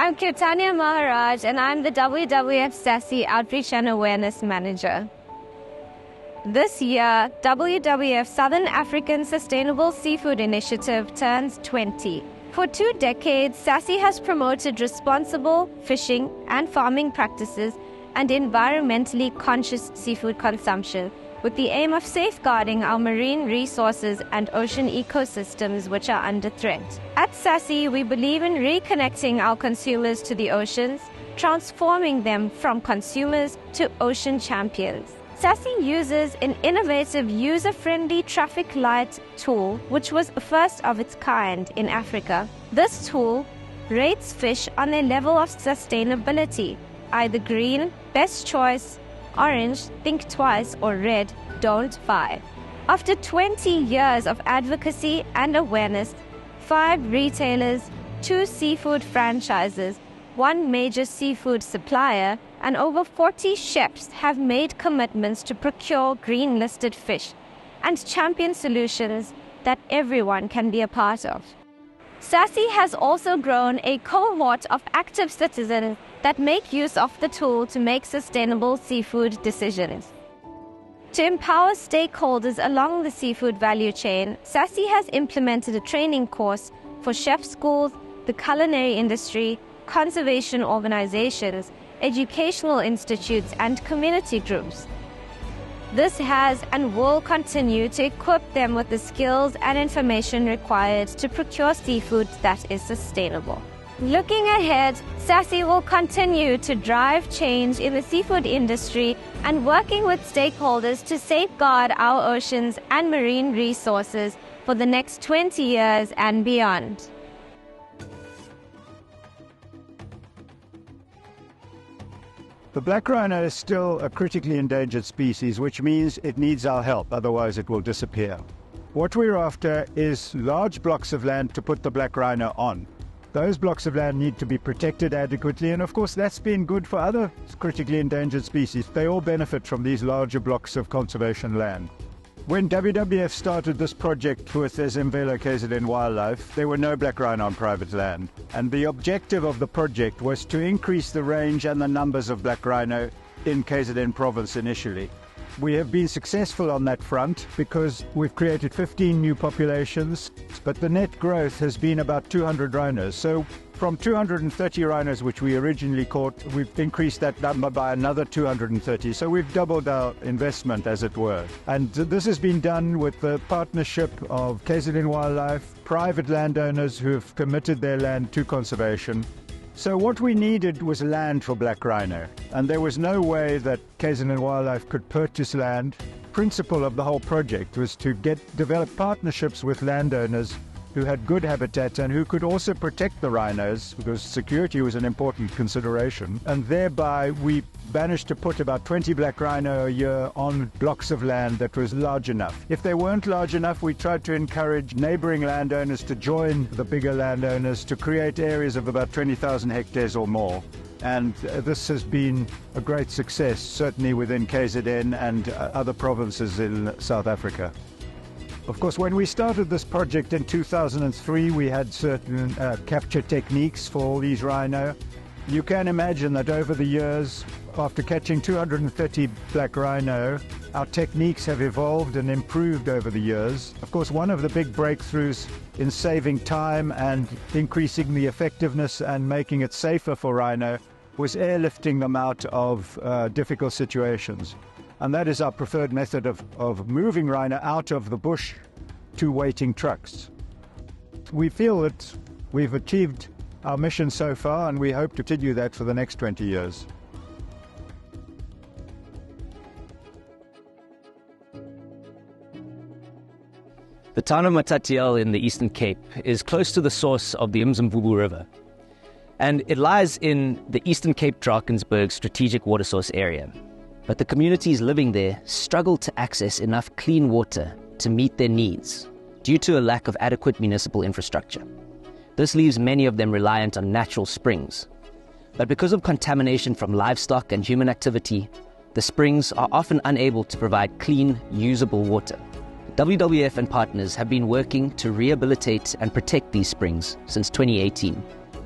I'm Kirtania Maharaj, and I'm the WWF SASSI Outreach and Awareness Manager. This year, WWF Southern African Sustainable Seafood Initiative turns 20. For 2 decades, SASSI has promoted responsible fishing and farming practices and environmentally conscious seafood consumption, with the aim of safeguarding our marine resources and ocean ecosystems which are under threat. At SASSI, we believe in reconnecting our consumers to the oceans, transforming them from consumers to ocean champions. SASSI uses an innovative, user-friendly traffic light tool, which was the first of its kind in Africa. This tool rates fish on their level of sustainability, either green, best choice, orange, think twice, or red, don't buy. After 20 years of advocacy and awareness, 5 retailers, 2 seafood franchises, 1 major seafood supplier, and over 40 chefs have made commitments to procure green-listed fish and champion solutions that everyone can be a part of. SASSI has also grown a cohort of active citizens that make use of the tool to make sustainable seafood decisions. To empower stakeholders along the seafood value chain, SASSI has implemented a training course for chef schools, the culinary industry, conservation organizations, educational institutes, and community groups. This has and will continue to equip them with the skills and information required to procure seafood that is sustainable. Looking ahead, SASSI will continue to drive change in the seafood industry and working with stakeholders to safeguard our oceans and marine resources for the next 20 years and beyond. The black rhino is still a critically endangered species, which means it needs our help, otherwise it will disappear. What we're after is large blocks of land to put the black rhino on. Those blocks of land need to be protected adequately, and of course that's been good for other critically endangered species. They all benefit from these larger blocks of conservation land. When WWF started this project with Ezemvelo KZN Wildlife, there were no black rhino on private land. And the objective of the project was to increase the range and the numbers of black rhino in KZN province initially. We have been successful on that front because we've created 15 new populations, but the net growth has been about 200 rhinos. So from 230 rhinos which we originally caught, we've increased that number by another 230. So we've doubled our investment, as it were. And this has been done with the partnership of KZN Wildlife, private landowners who have committed their land to conservation. So what we needed was land for black rhino, and there was no way that KZN Wildlife could purchase land. The principle of the whole project was to develop partnerships with landowners who had good habitat and who could also protect the rhinos, because security was an important consideration. And thereby we managed to put about 20 black rhino a year on blocks of land that was large enough. If they weren't large enough, we tried to encourage neighboring landowners to join the bigger landowners to create areas of about 20,000 hectares or more. And this has been a great success, certainly within KZN and other provinces in South Africa. Of course, when we started this project in 2003, we had certain capture techniques for all these rhino. You can imagine that over the years, after catching 230 black rhino, our techniques have evolved and improved over the years. Of course, one of the big breakthroughs in saving time and increasing the effectiveness and making it safer for rhino was airlifting them out of difficult situations. And that is our preferred method of moving rhino out of the bush to waiting trucks. We feel that we've achieved our mission so far, and we hope to continue that for the next 20 years. The town of Matatiele in the Eastern Cape is close to the source of the Mzimvubu River, and it lies in the Eastern Cape Drakensberg strategic water source area. But the communities living there struggle to access enough clean water to meet their needs due to a lack of adequate municipal infrastructure. This leaves many of them reliant on natural springs. But because of contamination from livestock and human activity, the springs are often unable to provide clean, usable water. WWF and partners have been working to rehabilitate and protect these springs since 2018.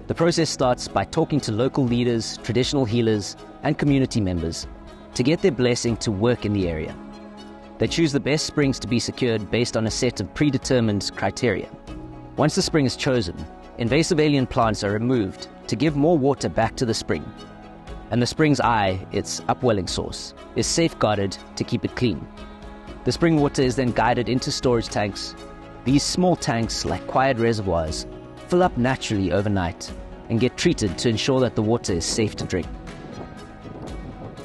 The process starts by talking to local leaders, traditional healers, and community members to get their blessing to work in the area. They choose the best springs to be secured based on a set of predetermined criteria. Once the spring is chosen, invasive alien plants are removed to give more water back to the spring. And the spring's eye, its upwelling source, is safeguarded to keep it clean. The spring water is then guided into storage tanks. These small tanks, like quiet reservoirs, fill up naturally overnight and get treated to ensure that the water is safe to drink.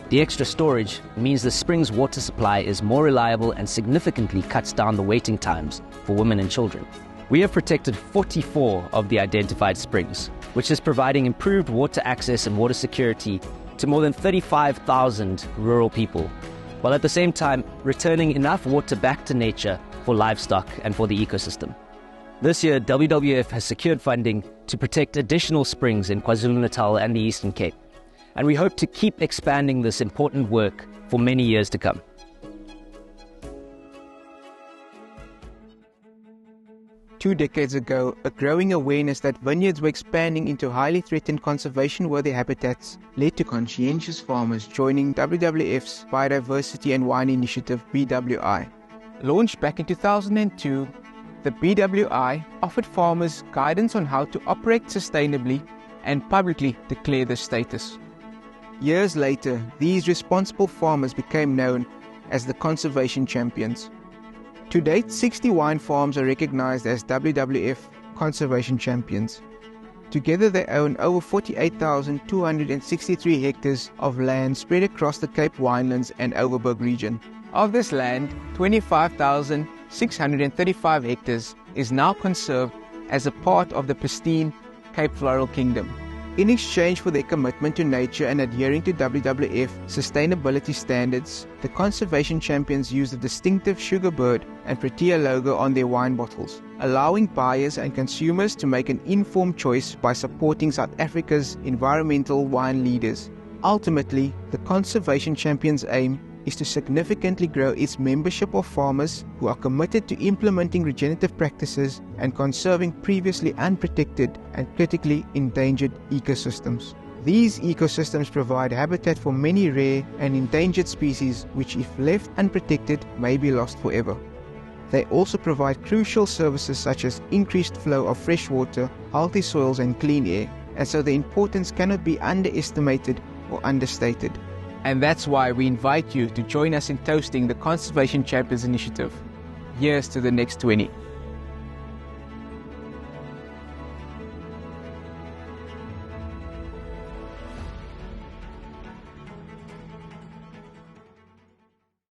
The extra storage means the spring's water supply is more reliable and significantly cuts down the waiting times for women and children. We have protected 44 of the identified springs, which is providing improved water access and water security to more than 35,000 rural people, while at the same time returning enough water back to nature for livestock and for the ecosystem. This year, WWF has secured funding to protect additional springs in KwaZulu-Natal and the Eastern Cape, and we hope to keep expanding this important work for many years to come. 2 decades ago, a growing awareness that vineyards were expanding into highly threatened conservation-worthy habitats led to conscientious farmers joining WWF's Biodiversity and Wine Initiative, BWI. Launched back in 2002, the BWI offered farmers guidance on how to operate sustainably and publicly declare their status. Years later, these responsible farmers became known as the conservation champions. To date, 60 wine farms are recognized as WWF Conservation Champions. Together they own over 48,263 hectares of land spread across the Cape Winelands and Overberg region. Of this land, 25,635 hectares is now conserved as a part of the pristine Cape Floral Kingdom. In exchange for their commitment to nature and adhering to WWF sustainability standards, the conservation champions use the distinctive sugar bird and Protea logo on their wine bottles, allowing buyers and consumers to make an informed choice by supporting South Africa's environmental wine leaders. Ultimately, the conservation champions' aim is to significantly grow its membership of farmers who are committed to implementing regenerative practices and conserving previously unprotected and critically endangered ecosystems. These ecosystems provide habitat for many rare and endangered species which, if left unprotected, may be lost forever. They also provide crucial services such as increased flow of fresh water, healthy soils and clean air, and so the importance cannot be underestimated or understated. And that's why we invite you to join us in toasting the Conservation Champions Initiative. Here's to the next 20.